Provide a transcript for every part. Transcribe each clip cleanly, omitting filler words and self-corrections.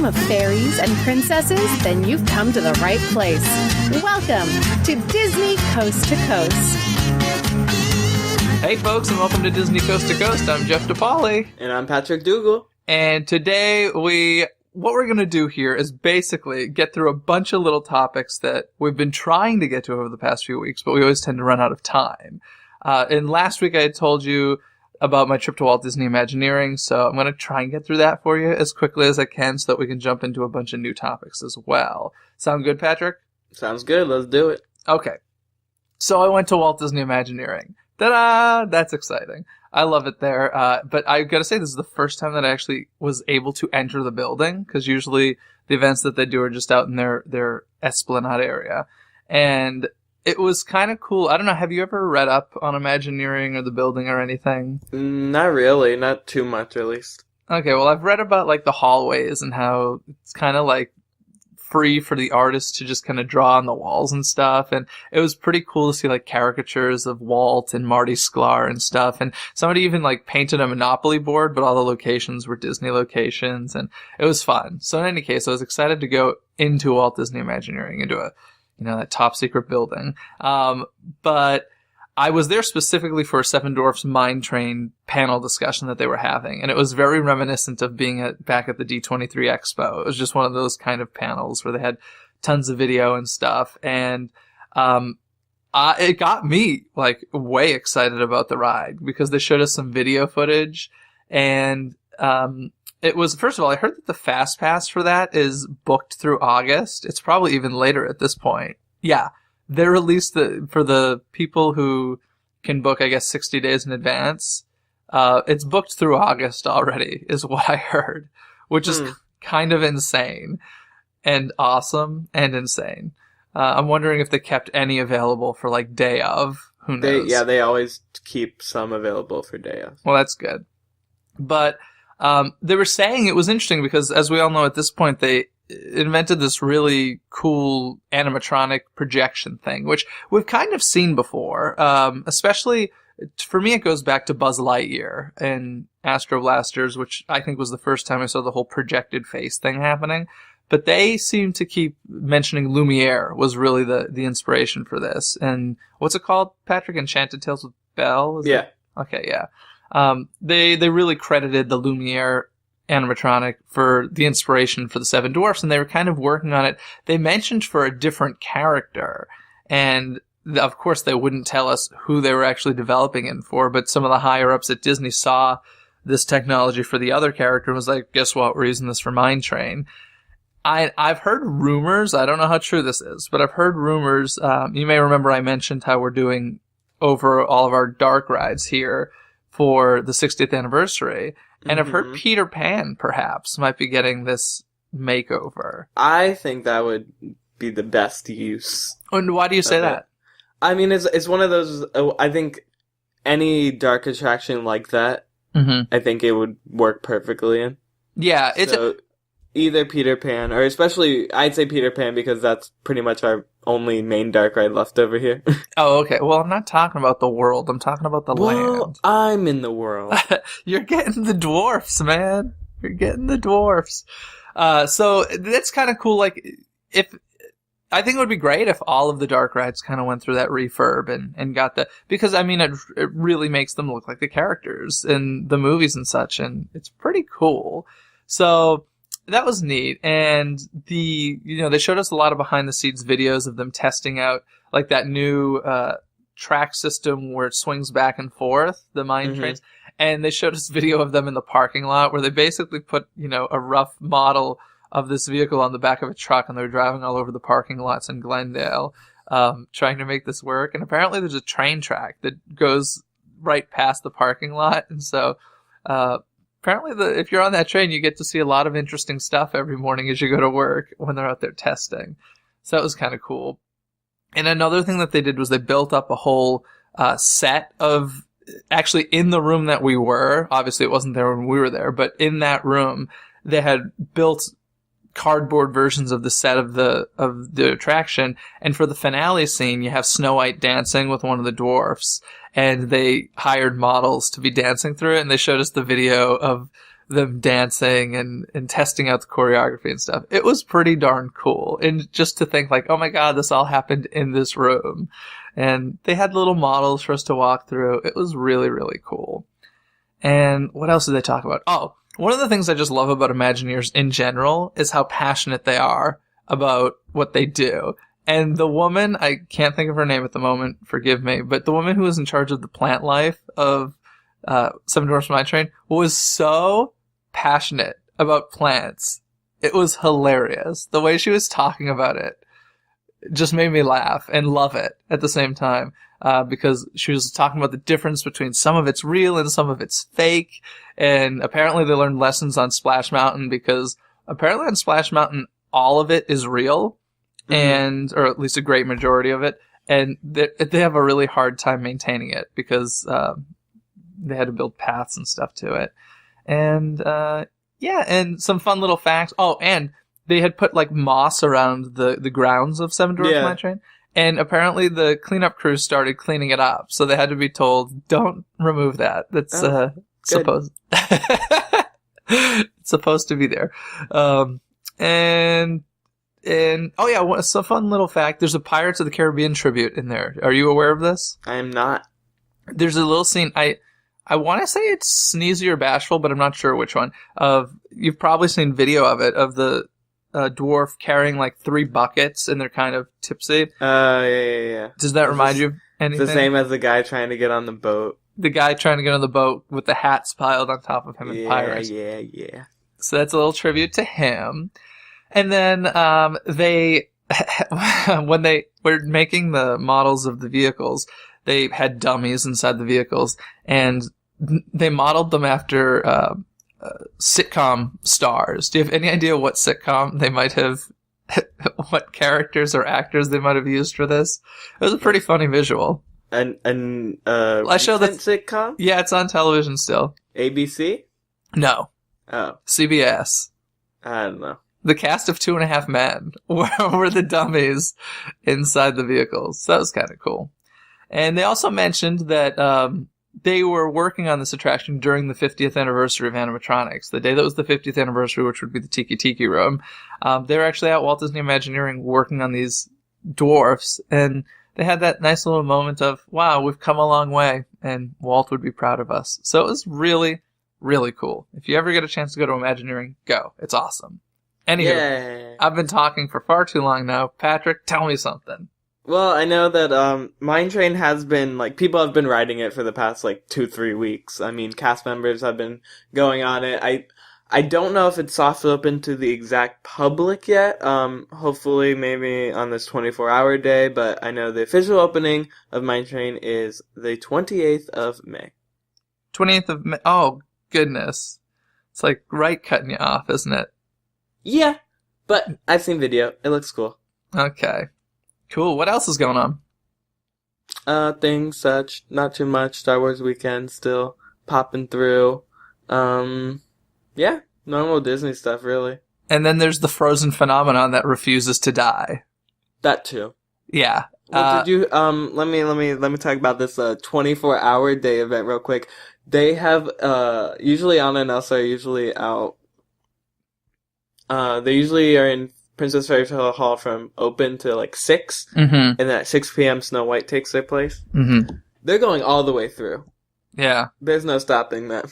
of fairies and princesses? Then you've come to the right place. Welcome to Disney Coast to Coast. Hey folks, and welcome to Disney Coast to Coast. I'm Jeff DePaoli. And I'm Patrick Dougal. And today what we're going to do here is basically get through a bunch of little topics that we've been trying to get to over the past few weeks, but we always tend to run out of time. And last week I had told you about my trip to Walt Disney Imagineering, so I'm going to try and get through that for you as quickly as I can so that we can jump into a bunch of new topics as well. Sound good, Patrick? Sounds good. Let's do it. Okay. So I went to Walt Disney Imagineering. Ta-da! That's exciting. I love it there. But I gotta say, this is the first time that I actually was able to enter the building, because usually the events that they do are just out in their Esplanade area. And it was kind of cool. I don't know, have you ever read up on Imagineering or the building or anything? Not really. Not too much, at least. Okay, well, I've read about, like, the hallways and how it's kind of, like, free for the artists to just kind of draw on the walls and stuff. And it was pretty cool to see, like, caricatures of Walt and Marty Sklar and stuff. And somebody even, like, painted a Monopoly board, but all the locations were Disney locations. And it was fun. So in any case, I was excited to go into Walt Disney Imagineering, into that top secret building. But I was there specifically for a Seven Dwarfs Mine Train panel discussion that they were having. And it was very reminiscent of being back at the D23 Expo. It was just one of those kind of panels where they had tons of video and stuff. And it got me, like, way excited about the ride because they showed us some video footage. And it was, first of all, I heard that the Fast Pass for that is booked through August. It's probably even later at this point. Yeah. They released for the people who can book, I guess, 60 days in advance. It's booked through August already, is what I heard, which is kind of insane and awesome and insane. I'm wondering if they kept any available for, like, day of. Who knows? They always keep some available for day of. Well, that's good. But they were saying it was interesting because, as we all know at this point, they invented this really cool animatronic projection thing, which we've kind of seen before. Especially, for me, it goes back to Buzz Lightyear and Astro Blasters, which I think was the first time I saw the whole projected face thing happening. But they seem to keep mentioning Lumiere was really the inspiration for this. And what's it called, Patrick? Enchanted Tales with Belle? Yeah. Okay, yeah. They really credited the Lumiere animatronic for the inspiration for the Seven Dwarfs, and they were kind of working on it. They mentioned for a different character, and of course they wouldn't tell us who they were actually developing it for, but some of the higher-ups at Disney saw this technology for the other character and was like, guess what, we're using this for Mine Train. I've heard rumors, I don't know how true this is, but I've heard rumors, you may remember I mentioned how we're doing over all of our dark rides here for the 60th anniversary. And I've heard Peter Pan, perhaps, might be getting this makeover. I think that would be the best use. And why do you say that? I mean, it's one of those, I think any dark attraction like that, I think it would work perfectly in. Yeah, either Peter Pan, or especially, I'd say Peter Pan because that's pretty much our only main dark ride left over here. Oh, okay. Well, I'm not talking about the world. I'm talking about the land. I'm in the world. You're getting the dwarfs, man. You're getting the dwarfs. So that's kind of cool. Like, I think it would be great if all of the dark rides kind of went through that refurb and got because I mean, it really makes them look like the characters in the movies and such, and it's pretty cool. So that was neat. And they showed us a lot of behind the scenes videos of them testing out, like, that new track system where it swings back and forth, the mine trains. And they showed us video of them in the parking lot where they basically put, a rough model of this vehicle on the back of a truck, and they're driving all over the parking lots in Glendale, trying to make this work. And apparently there's a train track that goes right past the parking lot. And so, apparently, if you're on that train, you get to see a lot of interesting stuff every morning as you go to work when they're out there testing. So that was kind of cool. And another thing that they did was they built up a whole set of, actually in the room that we were, obviously it wasn't there when we were there, but in that room, they had built cardboard versions of the set of the attraction. And for the finale scene, you have Snow White dancing with one of the dwarfs, and they hired models to be dancing through it. And they showed us the video of them dancing and testing out the choreography and stuff. It was pretty darn cool. And just to think like, oh my God, this all happened in this room. And they had little models for us to walk through. It was really, really cool. And what else did they talk about? Oh, one of the things I just love about Imagineers in general is how passionate they are about what they do. And the woman, I can't think of her name at the moment, forgive me, but the woman who was in charge of the plant life of Seven Dwarfs Mine Train was so passionate about plants. It was hilarious. The way she was talking about it just made me laugh and love it at the same time. Because she was talking about the difference between some of it's real and some of it's fake. And apparently they learned lessons on Splash Mountain because apparently on Splash Mountain, all of it is real. And, or at least a great majority of it. And they have a really hard time maintaining it because, they had to build paths and stuff to it. And, yeah, and some fun little facts. Oh, and they had put like moss around the grounds of Seven Dwarfs Mine Train. And apparently the cleanup crew started cleaning it up. So they had to be told, don't remove that. That's, supposed, it's supposed to be there. And oh yeah, what's a fun little fact? There's a Pirates of the Caribbean tribute in there. Are you aware of this? I am not. There's a little scene. I want to say it's Sneezy or Bashful, but I'm not sure which one. You've probably seen video of it, of the dwarf carrying like 3 buckets and they're kind of tipsy. Yeah. Does that remind you of anything? It's the same as the guy trying to get on the boat. The guy trying to get on the boat with the hats piled on top of him in Pirates. Yeah. So that's a little tribute to him. And then they, when they were making the models of the vehicles, they had dummies inside the vehicles, and they modeled them after sitcom stars. Do you have any idea what sitcom they might have, what characters or actors they might have used for this? It was a pretty funny visual. I show the sitcom? Yeah, it's on television still. ABC? No. Oh. CBS. I don't know. The cast of 2.5 Men were the dummies inside the vehicles. So that was kind of cool. And they also mentioned that they were working on this attraction during the 50th anniversary of animatronics. The day that was the 50th anniversary, which would be the Tiki Tiki Room. They were actually at Walt Disney Imagineering working on these dwarfs. And they had that nice little moment of, wow, we've come a long way. And Walt would be proud of us. So it was really, really cool. If you ever get a chance to go to Imagineering, go. It's awesome. Anywho, I've been talking for far too long now. Patrick, tell me something. Well, I know that Mine Train has been, like, people have been riding it for the past, 2-3 weeks. I mean, cast members have been going on it. I don't know if it's soft open to the exact public yet. Hopefully, maybe on this 24-hour day, but I know the official opening of Mine Train is the 28th of May. 28th of May? Oh, goodness. It's like right cutting you off, isn't it? Yeah, but I've seen video. It looks cool. Okay. Cool. What else is going on? Things such. Not too much. Star Wars weekend still popping through. Yeah, normal Disney stuff, really. And then there's the Frozen phenomenon that refuses to die. That too. Yeah. What did you, let me talk about this, 24-hour day event real quick. They have, usually Anna and Elsa are usually out. They usually are in Princess Fairy Tale Hall from open to 6, and at 6 p.m. Snow White takes their place. They're going all the way through. Yeah. There's no stopping that.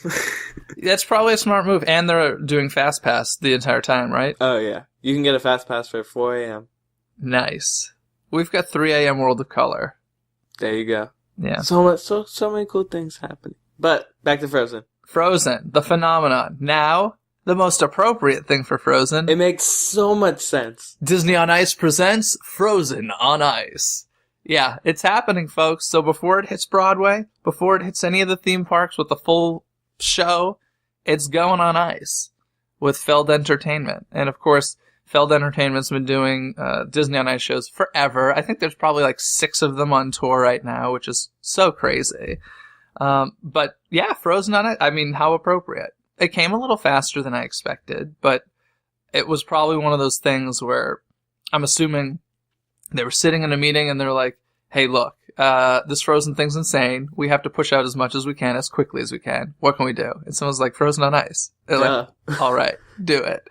That's probably a smart move, and they're doing Fast Pass the entire time, right? Oh, yeah. You can get a Fast Pass for 4 a.m. Nice. We've got 3 a.m. World of Color. There you go. Yeah. So many cool things happening. But, back to Frozen. Frozen, the phenomenon. Now, the most appropriate thing for Frozen. It makes so much sense. Disney on Ice presents Frozen on Ice. Yeah, it's happening, folks. So before it hits Broadway, before it hits any of the theme parks with the full show, it's going on ice with Feld Entertainment. And of course, Feld Entertainment's been doing Disney on Ice shows forever. I think there's probably 6 of them on tour right now, which is so crazy. But yeah, Frozen on Ice, I mean, how appropriate. It came a little faster than I expected, but it was probably one of those things where I'm assuming they were sitting in a meeting and they're like, hey, look, this Frozen thing's insane. We have to push out as much as we can, as quickly as we can. What can we do? And someone's like, Frozen on ice. They're like, all right, do it.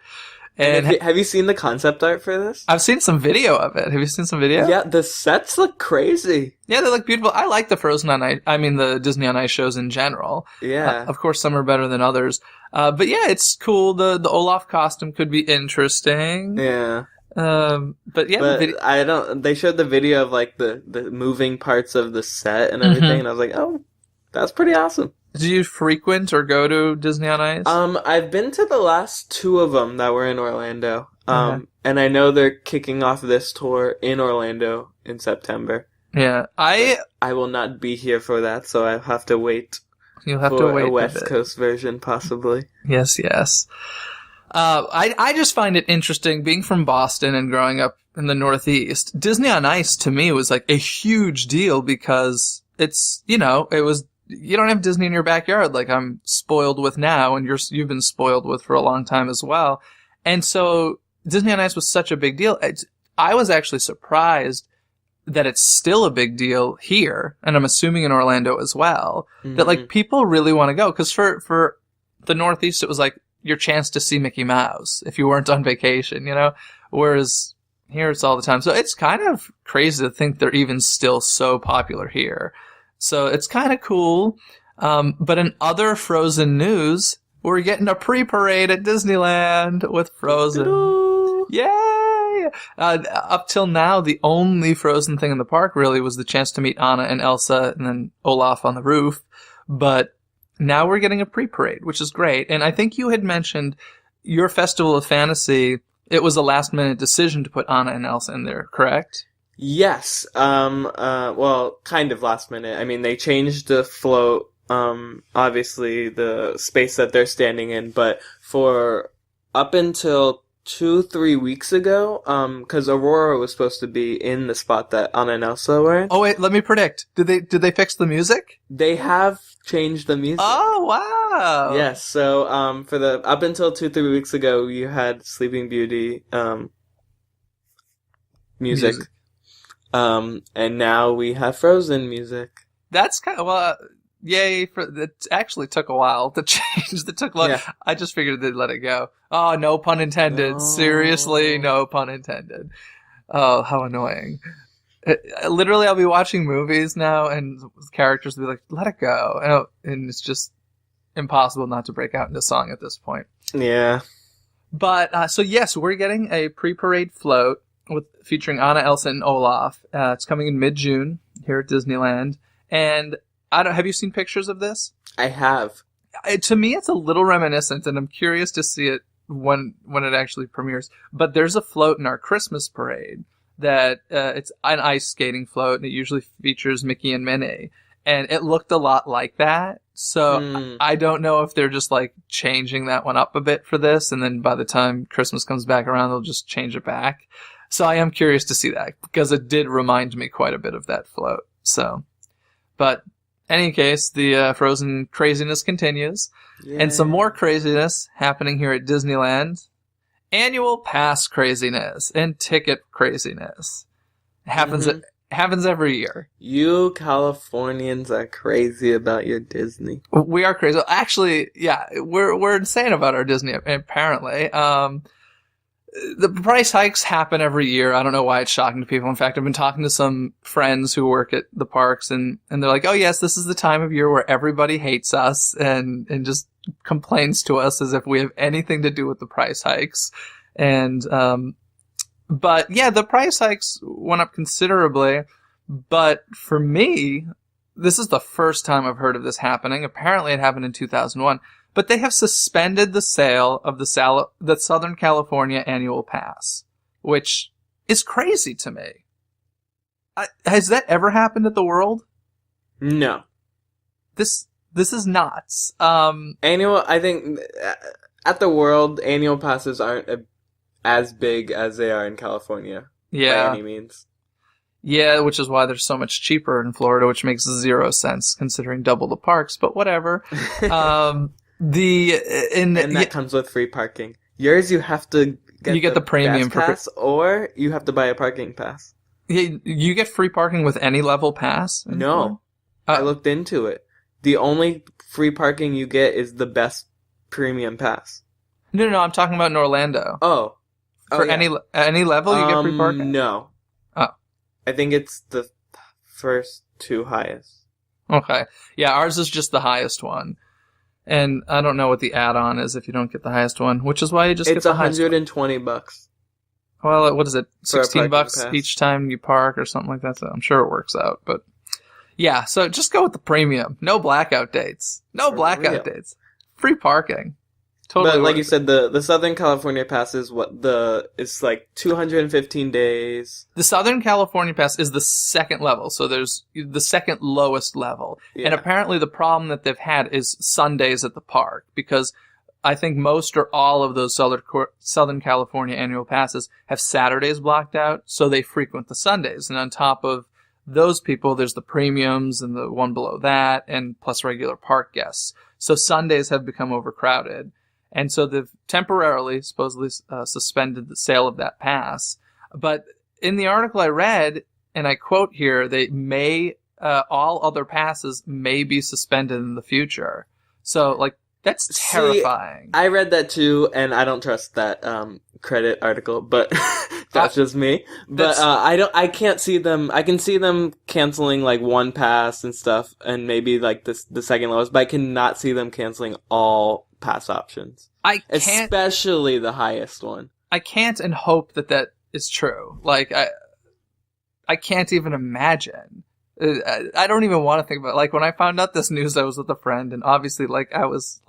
And have you seen the concept art for this? I've seen some video of it. Have you seen some video? Yeah, the sets look crazy. Yeah, they look beautiful. I like the Frozen on Ice. I mean, the Disney on Ice shows in general. Yeah. Of course, some are better than others. But yeah, it's cool. The Olaf costume could be interesting. Yeah. But yeah, they showed the video of like the moving parts of the set and everything, and I was like, oh, that's pretty awesome. Do you frequent or go to Disney on Ice? I've been to the last 2 of them that were in Orlando. And I know they're kicking off this tour in Orlando in September. Yeah, I will not be here for that, so I have to wait. You'll have to wait a West Coast version, possibly. Yes. I just find it interesting, being from Boston and growing up in the Northeast. Disney on Ice, to me, was like a huge deal because it's, you don't have Disney in your backyard like I'm spoiled with now, and you've been spoiled with for a long time as well. And so Disney on Ice was such a big deal. I was actually surprised that it's still a big deal here, and I'm assuming in Orlando as well, that like people really want to go. Because for the Northeast, it was like your chance to see Mickey Mouse if you weren't on vacation, whereas here it's all the time. So it's kind of crazy to think they're even still so popular here. So it's kind of cool. But in other Frozen news, we're getting a pre-parade at Disneyland with Frozen. Yay! Up till now, the only Frozen thing in the park really was the chance to meet Anna and Elsa and then Olaf on the roof. But now we're getting a pre-parade, which is great. And I think you had mentioned your Festival of Fantasy, it was a last-minute decision to put Anna and Elsa in there, correct? Yes. Well, kind of last minute. I mean, they changed the float, obviously the space that they're standing in, but for up until 2-3 weeks ago, because Aurora was supposed to be in the spot that Anna and Elsa were in. Oh wait, let me predict. Did they fix the music? They have changed the music. Oh wow. Yes. So, for up until 2-3 weeks ago, you had Sleeping Beauty, music. And now we have Frozen music. That's kind of, yay. It actually took a while to change. I just figured they'd let it go. Oh, no pun intended. No. Seriously, no pun intended. Oh, how annoying. Literally, I'll be watching movies now, and characters will be like, let it go. And it's just impossible not to break out into song at this point. Yeah. But, so yes, we're getting a pre-parade float featuring Anna, Elsa, and Olaf. It's coming in mid-June here at Disneyland. And have you seen pictures of this? I have. To me, it's a little reminiscent, and I'm curious to see it when it actually premieres. But there's a float in our Christmas parade that it's an ice skating float, and it usually features Mickey and Minnie. And it looked a lot like that. So I don't know if they're just like changing that one up a bit for this, and then by the time Christmas comes back around, they'll just change it back. So I am curious to see that, because it did remind me quite a bit of that float. So, but any case, the Frozen craziness continues. Yay. And some more craziness happening here at Disneyland. Annual pass craziness and ticket craziness. Happens every year. You Californians are crazy about your Disney. We are crazy. Actually, yeah, we're insane about our Disney, apparently. The price hikes happen every year. I don't know why it's shocking to people. In fact, I've been talking to some friends who work at the parks, and they're like, oh yes, this is the time of year where everybody hates us and just complains to us as if we have anything to do with the price hikes. And, but yeah, the price hikes went up considerably. But for me, this is the first time I've heard of this happening. Apparently it happened in 2001. But they have suspended the sale of the Southern California annual pass, which is crazy to me. Has that ever happened at the World? No. This is nuts. I think at the World, annual passes aren't as big as they are in California. Yeah. By any means. Yeah, which is why they're so much cheaper in Florida, which makes 0 sense considering double the parks, but whatever. That comes with free parking. Yours, you have to get the premium pass, or you have to buy a parking pass. You get free parking with any level pass? No. I looked into it. The only free parking you get is the best premium pass. No, I'm talking about in Orlando. Oh. For yeah. any level, you get free parking? No. Oh. I think it's the first two highest. Okay. Yeah, ours is just the highest one. And I don't know what the add-on is if you don't get the highest one, which is why you just get the highest one. It's $120. Well, what is it? $16 pass. each time you park or something like that. So I'm sure it works out. But yeah, so just go with the premium. No blackout dates. No blackout dates. Free parking. Totally. But like you said, the Southern California pass is it's like 215 days. The Southern California pass is the second level, so there's the second lowest level. Yeah. And apparently the problem that they've had is Sundays at the park, because I think most or all of those Southern California annual passes have Saturdays blocked out, so they frequent the Sundays. And on top of those people, there's the premiums and the one below that, and plus regular park guests. So Sundays have become overcrowded. And so they've temporarily, supposedly, suspended the sale of that pass. But in the article I read, and I quote here, they may, all other passes may be suspended in the future. So, like, that's terrifying. I read that too, and I don't trust that credit article, but that's just me. But I can't see them. I can see them canceling like one pass and stuff, and maybe like the second lowest. But I cannot see them canceling all pass options. Especially the highest one. I can't and hope that is true. Like I can't even imagine. I don't even want to think about it. Like, when I found out this news, I was with a friend, and obviously, like, it was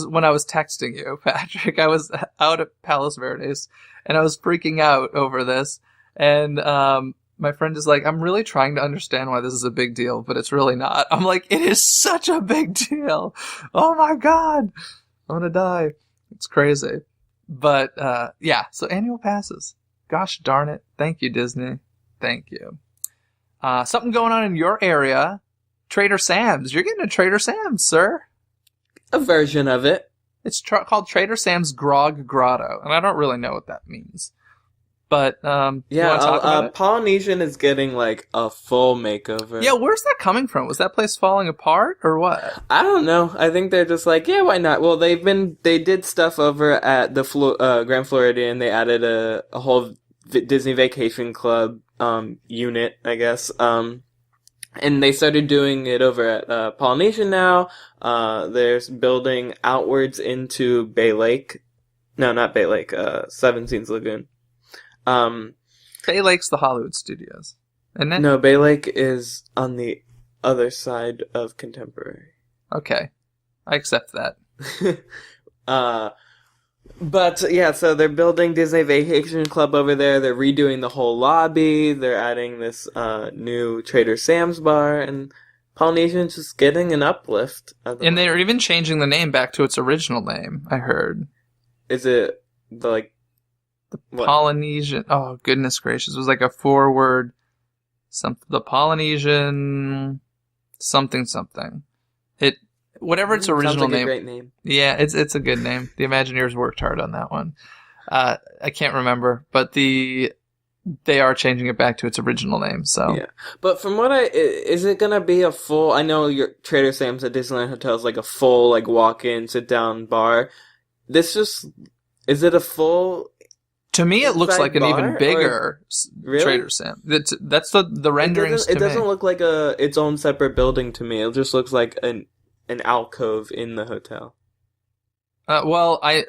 when I was texting you, Patrick. I was out at Palos Verdes, and I was freaking out over this, and my friend is like, I'm really trying to understand why this is a big deal, but it's really not. I'm like, it is such a big deal. Oh my God. I'm gonna die. It's crazy. But, yeah, so annual passes. Gosh darn it. Thank you, Disney. Thank you. Something going on in your area. Trader Sam's. You're getting a Trader Sam's, sir. A version of it. It's called Trader Sam's Grog Grotto, and I don't really know what that means. But, Polynesian is getting, like, a full makeover. Yeah, where's that coming from? Was that place falling apart, or what? I don't know. I think they're just like, yeah, why not? Well, they did stuff over at the Grand Floridian. They added a whole Disney Vacation Club unit, I guess. And they started doing it over at Polynesian now. There's building outwards into Bay Lake. No, not Bay Lake. Seven Seas Lagoon. Bay Lake's the Hollywood Studios, isn't it? No, Bay Lake is on the other side of Contemporary. Okay. I accept that. But, yeah, so they're building Disney Vacation Club over there. They're redoing the whole lobby. They're adding this new Trader Sam's bar. And Polynesian's just getting an uplift. And they're even changing the name back to its original name, I heard. Is it, the Polynesian... Oh, goodness gracious. It was like a 4-word... The Polynesian... Something. Whatever its original name. Sounds like a great name. Yeah, it's a good name. The Imagineers worked hard on that one. I can't remember, but they are changing it back to its original name. So yeah, but from what is it gonna be a full? I know your Trader Sam's at Disneyland Hotel is like a full like walk-in, sit-down bar. Is it a full? To me, it looks like an even bigger really? Trader Sam. That's the renderings. It doesn't look like its own separate building to me. It just looks like an alcove in the hotel. Well, I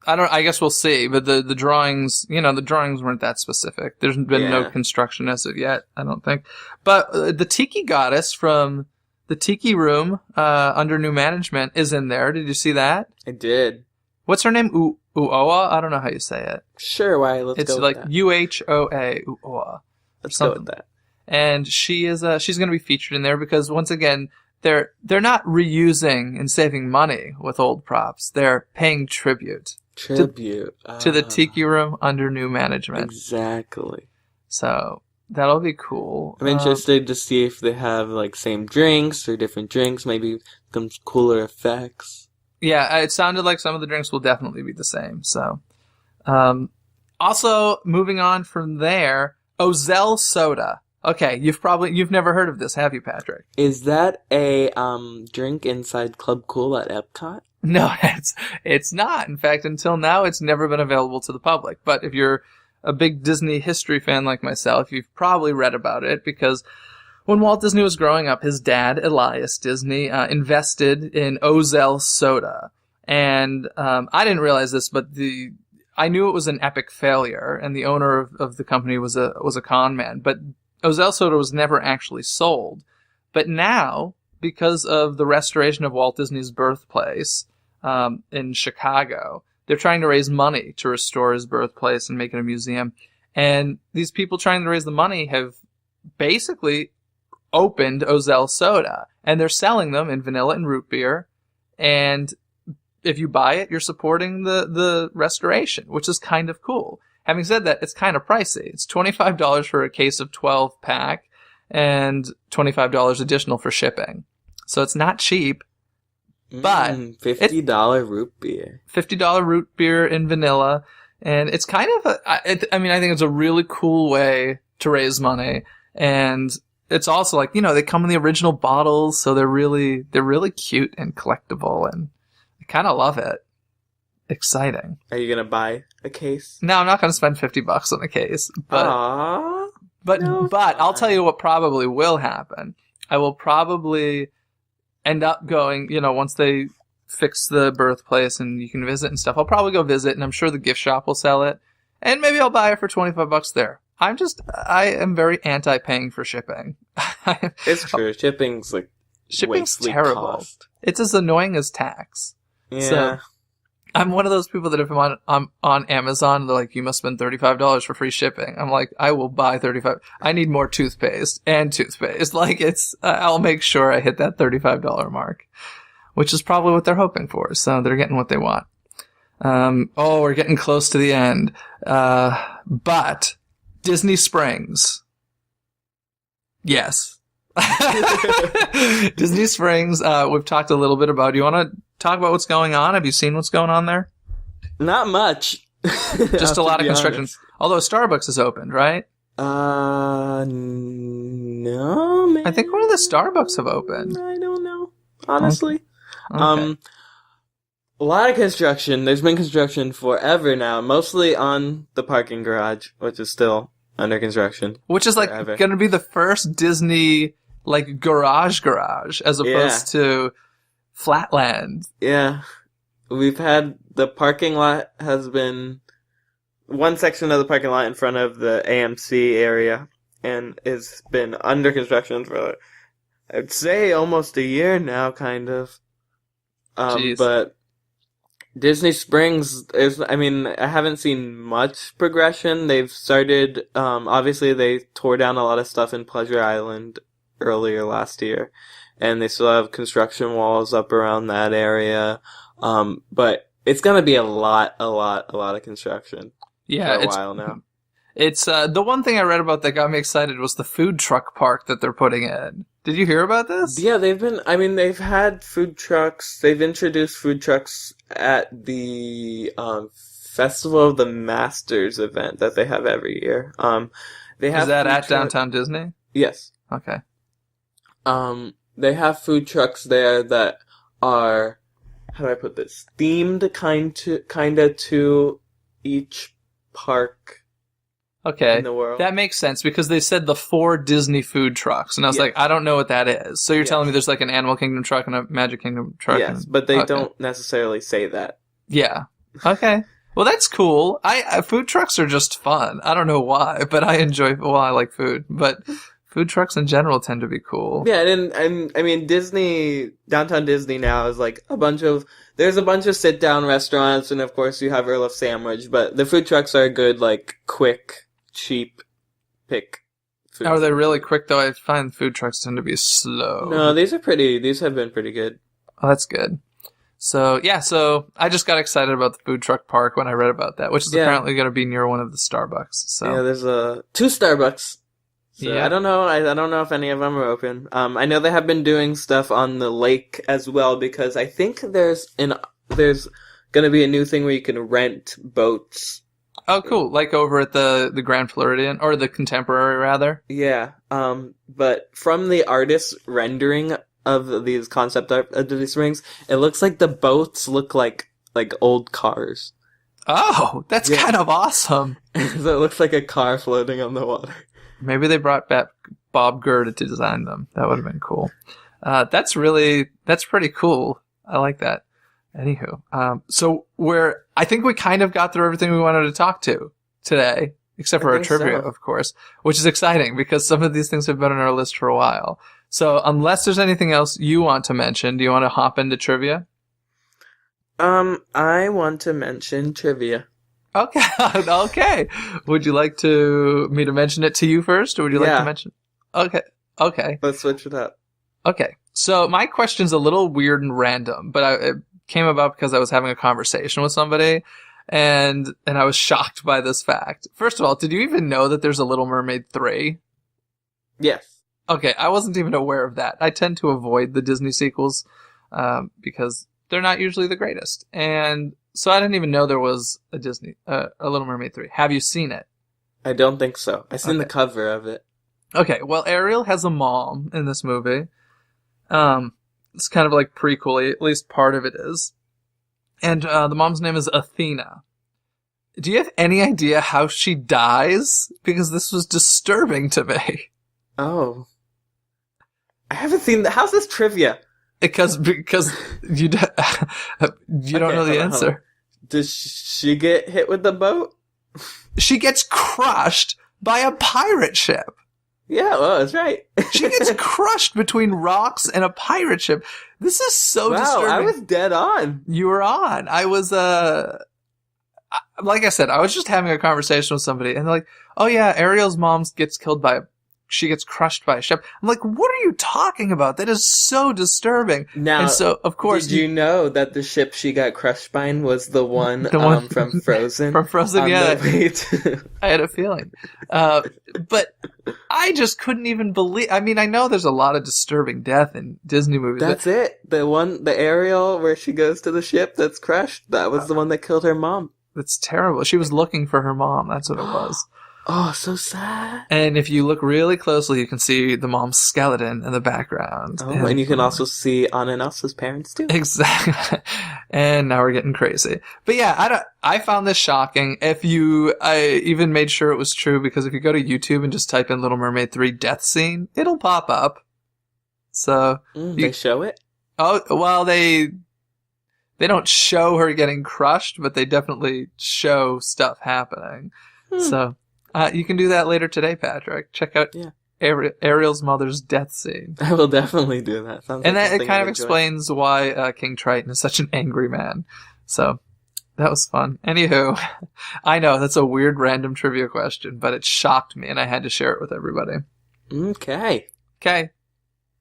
don't. I guess we'll see. But the drawings, the drawings weren't that specific. There's been no construction as of yet, I don't think. But the Tiki Goddess from the Tiki Room under new management is in there. Did you see that? I did. What's her name? Uoa? I don't know how you say it. Sure. Why? Let's go with that. It's like UHOA. Uoa. Let's go with that. And she's going to be featured in there because once again. They're not reusing and saving money with old props. They're paying tribute. To the Tiki Room under new management. Exactly. So that'll be cool. I'm interested to see if they have like same drinks or different drinks, maybe some cooler effects. Yeah, it sounded like some of the drinks will definitely be the same. So, also moving on from there, O-Zell Soda. Okay, you've never heard of this, have you, Patrick? Is that a drink inside Club Cool at Epcot? No, it's not. In fact, until now, it's never been available to the public. But if you're a big Disney history fan like myself, you've probably read about it because when Walt Disney was growing up, his dad, Elias Disney, invested in O-Zell Soda. And I didn't realize this, but I knew it was an epic failure, and the owner of the company was a con man. But O-Zell Soda was never actually sold. But now, because of the restoration of Walt Disney's birthplace in Chicago, they're trying to raise money to restore his birthplace and make it a museum. And these people trying to raise the money have basically opened O-Zell Soda, and they're selling them in vanilla and root beer. And if you buy it, you're supporting the restoration, which is kind of cool. Having said that, it's kind of pricey. It's $25 for a case of 12 pack and $25 additional for shipping. So it's not cheap, but $50 root beer. $50 root beer in vanilla. And it's kind of I think it's a really cool way to raise money. And it's also like, they come in the original bottles, so they're really cute and collectible, and I kind of love it. Exciting. Are you going to buy a case? No, I'm not going to spend $50 on a case. But, Aww. But No, I'll tell you what probably will happen. I will probably end up going, once they fix the birthplace and you can visit and stuff, I'll probably go visit, and I'm sure the gift shop will sell it. And maybe I'll buy it for $25 there. I am very anti-paying for shipping. It's true. Shipping's terrible. Cost. It's as annoying as tax. Yeah. So, I'm one of those people that if I'm on Amazon, they're like, you must spend $35 for free shipping. I'm like, I will buy $35. I need more toothpaste and toothpaste. Like, I'll make sure I hit that $35 mark, which is probably what they're hoping for. So they're getting what they want. We're getting close to the end. But Disney Springs. Yes. Disney Springs, we've talked a little bit about. Do you want to talk about what's going on? Have you seen what's going on there? Not much. Just a lot of construction. Honest. Although Starbucks is opened, right? No, maybe. I think one of the Starbucks have opened. I don't know, honestly. Okay. A lot of construction. There's been construction forever now, mostly on the parking garage, which is still under construction. Which is going to be the first Disney garage as opposed to Flatland. Yeah. We've had the parking lot has been one section of the parking lot in front of the AMC area, and it's been under construction for, I'd say, almost a year now, kind of. But Disney Springs I haven't seen much progression. They've started, obviously they tore down a lot of stuff in Pleasure Island earlier last year, and they still have construction walls up around that area. But it's gonna be a lot of construction. Yeah, for a while now. It's the one thing I read about that got me excited was the food truck park that they're putting in. Did you hear about this? Yeah, they've had food trucks. They've introduced food trucks at the Festival of the Masters event that they have every year. Is that at Downtown Disney? Yes. Okay. They have food trucks there that are, how do I put this, themed kinda to each park. Okay, in the world. That makes sense because they said the 4 Disney food trucks, and I was like, I don't know what that is. So you're telling me there's an Animal Kingdom truck and a Magic Kingdom truck? Yes, but they don't necessarily say that. Yeah. Okay. Well, that's cool. Food trucks are just fun. I don't know why, but I enjoy. Well, I like food, but food trucks in general tend to be cool. Yeah, and Disney, Downtown Disney now is there's a bunch of sit-down restaurants, and of course you have Earl of Sandwich, but the food trucks are a good, quick, cheap pick food. Are they really quick, though? I find food trucks tend to be slow. No, these have been pretty good. Oh, that's good. So I just got excited about the food truck park when I read about that, which is apparently going to be near one of the Starbucks. So yeah, there's 2 Starbucks. So yeah. I don't know if any of them are open. I know they have been doing stuff on the lake as well, because I think there's going to be a new thing where you can rent boats Oh, cool. Like over at the Grand Floridian, or the Contemporary, rather. Yeah. But from the artist's rendering of these concept art of Disney Springs, it looks like the boats look like old cars. Oh, that's kind of awesome. So it looks like a car floating on the water. Maybe they brought back Bob Gurr to design them. That would have been cool. That's pretty cool. I like that. Anywho, so I think we kind of got through everything we wanted to talk to today, except for our trivia, of course, which is exciting because some of these things have been on our list for a while. So unless there's anything else you want to mention, do you want to hop into trivia? I want to mention trivia. Okay. Okay. Would you like me to mention it to you first, or would you like to mention? Okay. Let's switch it up. Okay. So my question's a little weird and random, but it came about because I was having a conversation with somebody, and I was shocked by this fact. First of all, did you even know that there's a Little Mermaid 3? Yes. Okay, I wasn't even aware of that. I tend to avoid the Disney sequels because they're not usually the greatest. And so I didn't even know there was a Little Mermaid 3. Have you seen it? I don't think so. I've seen the cover of it. Okay, well, Ariel has a mom in this movie. It's kind of like prequel, at least part of it is. And the mom's name is Athena. Do you have any idea how she dies? Because this was disturbing to me. Oh. I haven't seen that. How's this trivia? Because you don't know the answer. Does she get hit with the boat? She gets crushed by a pirate ship. Yeah, well, that's right. She gets crushed between rocks and a pirate ship. This is so disturbing. I was dead on. You were on. I was, like I said, I was just having a conversation with somebody, and they're like, oh yeah, Ariel's mom gets she gets crushed by a ship. I'm like, what are you talking about? That is so disturbing. Now, and so, of course, did you know that the ship she got crushed by was the one from Frozen? From Frozen, yeah. I had a feeling. But I just couldn't even believe. I mean, I know there's a lot of disturbing death in Disney movies. That's it. The Ariel where she goes to the ship that's crushed, that was the one that killed her mom. That's terrible. She was looking for her mom. That's what it was. Oh, so sad. And if you look really closely, you can see the mom's skeleton in the background. Oh, and you can also see Anna and Elsa's parents, too. Exactly. And now we're getting crazy. But yeah, I found this shocking. I even made sure it was true, because if you go to YouTube and just type in Little Mermaid 3 death scene, it'll pop up. So. They show it? Oh, well, they don't show her getting crushed, but they definitely show stuff happening. So. You can do that later today, Patrick. Check out Ariel's mother's death scene. I will definitely do that. It kind of explains why King Triton is such an angry man. So, that was fun. Anywho, I know, that's a weird random trivia question, but it shocked me, and I had to share it with everybody. Okay.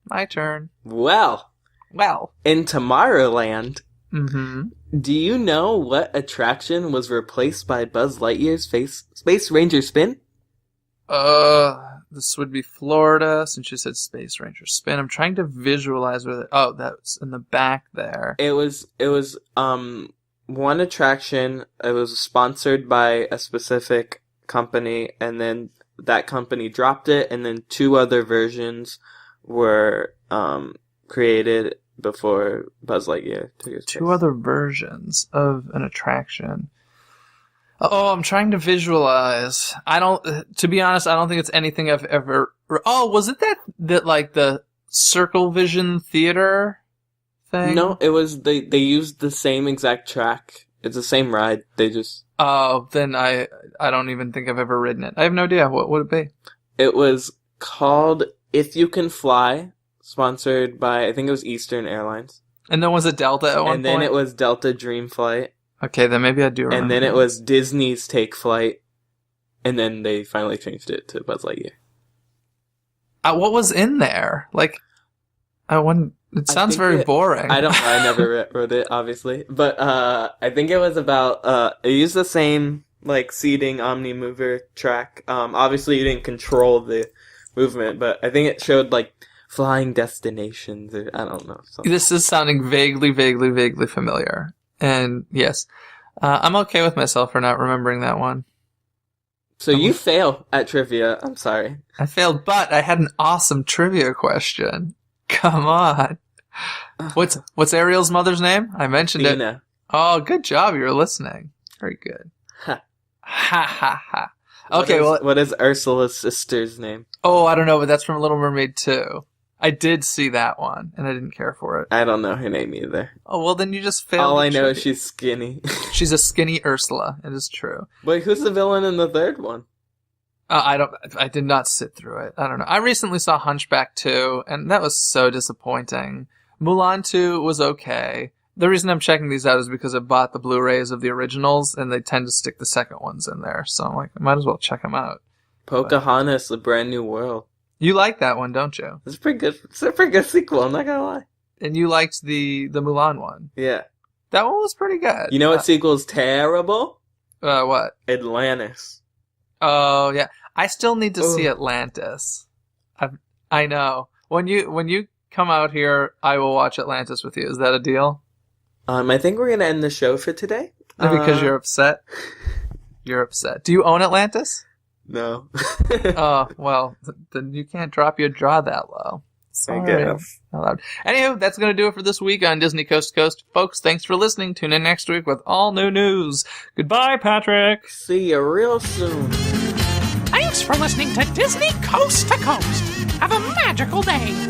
My turn. Well. In Tomorrowland, do you know what attraction was replaced by Buzz Lightyear's Space Ranger Spin? This would be Florida, since you said Space Ranger Spin. I'm trying to visualize where that's in the back there. It was one attraction. It was sponsored by a specific company, and then that company dropped it, and then two other versions were created before Buzz Lightyear took his place. Two other versions of an attraction. Oh, I'm trying to visualize. To be honest, I don't think it's anything I've ever. Oh, was it that like the Circle Vision Theater thing? No, it was they used the same exact track. It's the same ride. They just. Oh, then I don't even think I've ever ridden it. I have no idea. What would it be? It was called If You Can Fly. Sponsored by, I think it was Eastern Airlines. And then was it Delta at one point? And then it was Delta Dream Flight. Okay, then maybe I do remember. And then it was Disney's Take Flight. And then they finally changed it to Buzz Lightyear. What was in there? Like, it sounds very boring. I don't know. I never wrote it, obviously. But I think it was about, it used the same, like, seating Omni-Mover track. Obviously, you didn't control the movement, but I think it showed, like, flying destinations, or I don't know. Something. This is sounding vaguely familiar. And yes, I'm okay with myself for not remembering that one. So you fail at trivia. I'm sorry. I failed, but I had an awesome trivia question. Come on. What's Ariel's mother's name? I mentioned Dina. it. Oh, good job. You were listening. Very good. Ha. Ha ha ha. Okay, What is Ursula's sister's name? Oh, I don't know, but that's from Little Mermaid 2. I did see that one, and I didn't care for it. I don't know her name either. Oh, well, then you just failed. All I know is she's skinny. She's a skinny Ursula. It is true. Wait, who's the villain in the third one? I did not sit through it. I don't know. I recently saw Hunchback 2, and that was so disappointing. Mulan 2 was okay. The reason I'm checking these out is because I bought the Blu-rays of the originals, and they tend to stick the second ones in there. So I'm like, I might as well check them out. Pocahontas, A Brand New World. You like that one, don't you? It's pretty good. It's a pretty good sequel, I'm not gonna lie. And you liked the Mulan one. Yeah. That one was pretty good. You know what sequel is terrible? What? Atlantis. Oh, yeah. I still need to see Atlantis. I know. When you come out here, I will watch Atlantis with you. Is that a deal? I think we're gonna end the show for today. Because you're upset? You're upset. Do you own Atlantis? No. Oh, well, then you can't drop your jaw that low. Sorry. I guess. Not allowed. Anywho, that's going to do it for this week on Disney Coast to Coast. Folks, thanks for listening. Tune in next week with all new news. Goodbye, Patrick. See you real soon. Thanks for listening to Disney Coast to Coast. Have a magical day.